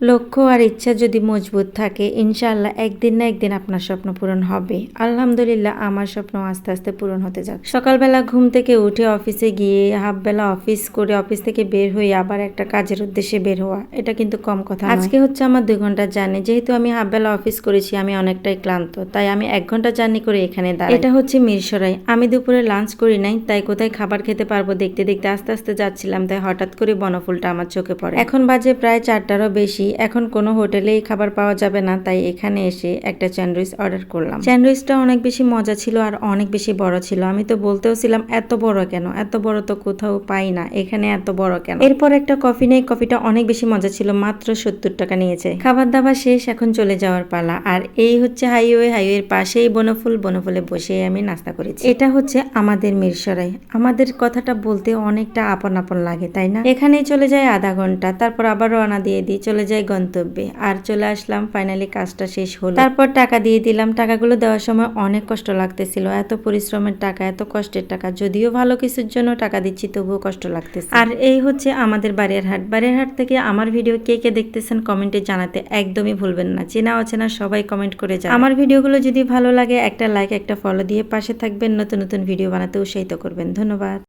লক্ষ্য আর ইচ্ছা যদি মজবুত থাকে ইনশাআল্লাহ একদিন না একদিন আপনার স্বপ্ন পূরণ হবে। আলহামদুলিল্লাহ আমার স্বপ্ন আস্তে আস্তে পূরণ হতে যাচ্ছে। সকালবেলা ঘুম থেকে উঠে অফিসে গিয়ে হাফ বেলা অফিস করে অফিস থেকে বের হয়ে আবার একটা কাজের উদ্দেশ্যে বের হওয়া, এটা কিন্তু কম কথা নয়। আজকে হচ্ছে আমার 2 ঘন্টার জার্নি। যেহেতু আমি হাফ বেলা অফিস করেছি আমি অনেকটাই ক্লান্ত, তাই আমি 1 ঘন্টা জার্নি করে এখানে দাঁড়াই। এটা হচ্ছে মিরসরাই। আমি দুপুরে লাঞ্চ করি নাই, তাই কোথায় খাবার খেতে পারবো দেখতে দেখতে আস্তে আস্তে যাচ্ছিলাম, তাই হঠাৎ করে বনফুলটা আমার চোখে পড়ে। এখন বাজে প্রায় 4টারও বেশি। এখন কোনো হোটেলেই খাবার পাওয়া যাবে না, তাই এখানে এসে একটা স্যান্ডউইচ অর্ডার করলাম। স্যান্ডউইচটা অনেক বেশি মজা ছিল আর অনেক বেশি বড় ছিল। আমি তো বলতেও ছিলাম এত বড় কেন, এত বড় তো কোথাও পাই না, এখানে এত বড় কেন। এরপর একটা কফি নেই, কফিটা অনেক বেশি মজা ছিল, মাত্র 70 টাকা নিয়েছে। খাবার দাবার শেষ, এখন চলে যাওয়ার পালা। আর এই হচ্ছে হাইওয়ের পাশেই বনফুল, বনফুলে বসে আমি নাস্তা করেছি। এটা হচ্ছে আমাদের মিরসরাই। আমাদের কথাটা বলতে অনেকটা আপন আপন লাগে, তাই না? এখানেই চলে যায় আধা ঘন্টা, তারপর আবার রওনা দিয়ে দিই, চলে যায় গন্তব্যে। আর চলে আসলাম, ফাইনালি কাজটা শেষ হলো। তারপর টাকা দিয়ে দিলাম। টাকাগুলো দেওয়ার সময় অনেক কষ্ট লাগতেছিল, এত পরিশ্রমের টাকা, এত কষ্টের টাকা। যদিও ভালো কিছুর জন্য টাকা দিচ্ছি, তবুও কষ্ট লাগতেছে। আর এই হচ্ছে আমাদের বাড়িয়ারহাট। বাড়িয়ারহাট থেকে আমার ভিডিও কে কে দেখতেছেন কমেন্টে জানাতে একদমই ভুলবেন না। চেনা অচেনা সবাই কমেন্ট করে যান। আমার ভিডিওগুলো যদি ভালো লাগে একটা লাইক একটা ফলো দিয়ে পাশে থাকবেন, নতুন নতুন ভিডিও বানাতে উৎসাহিত করবেন। ধন্যবাদ।